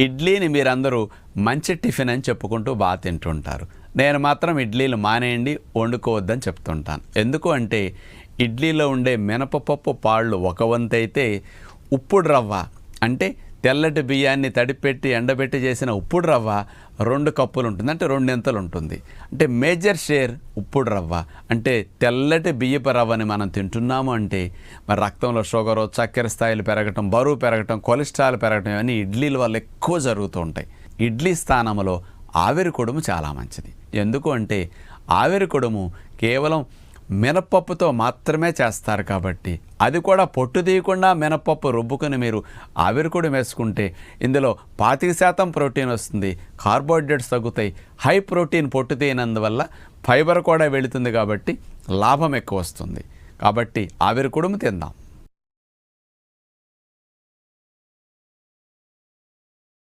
ఇడ్లీని మీరందరూ మంచి టిఫిన్ అని చెప్పుకుంటూ బాగా తింటుంటారు. నేను మాత్రం ఇడ్లీలు మానేయండి, వండుకోవద్దని చెప్తుంటాను. ఎందుకు అంటే ఇడ్లీలో ఉండే మినపపప్పు పాళ్ళు ఒక వంతైతే ఉప్పుడు రవ్వ అంటే తెల్లటి బియ్యాన్ని తడిపెట్టి ఎండబెట్టి చేసిన ఉప్పుడు రవ్వ 2 కప్పులు ఉంటుంది, అంటే 2 ఎంతలు ఉంటుంది. అంటే మేజర్ షేర్ ఉప్పుడు రవ్వ అంటే తెల్లటి బియ్యపు రవ్వని మనం తింటున్నాము అంటే మరి రక్తంలో షుగరు, చక్కెర స్థాయిలు పెరగటం, బరువు పెరగటం, కొలెస్ట్రాల్ పెరగటం ఇవన్నీ ఇడ్లీల వల్ల ఎక్కువ జరుగుతూ ఉంటాయి. ఇడ్లీ స్థానంలో ఆవిరి కుడుము చాలా మంచిది. ఎందుకు అంటే ఆవిరి కుడుము కేవలం మినపప్పుతో మాత్రమే చేస్తారు కాబట్టి, అది కూడా పొట్టు తీయకుండా మినపప్పు రుబ్బుకొని మీరు ఆవిరికుడు వేసుకుంటే ఇందులో 25% ప్రోటీన్ వస్తుంది, కార్బోహైడ్రేట్స్ తగ్గుతాయి, హై ప్రోటీన్ పొట్టు తీయనందువల్ల ఫైబర్ కూడా వెళుతుంది కాబట్టి లాభం ఎక్కువ వస్తుంది. కాబట్టి ఆవిరికుడుము తిందాం.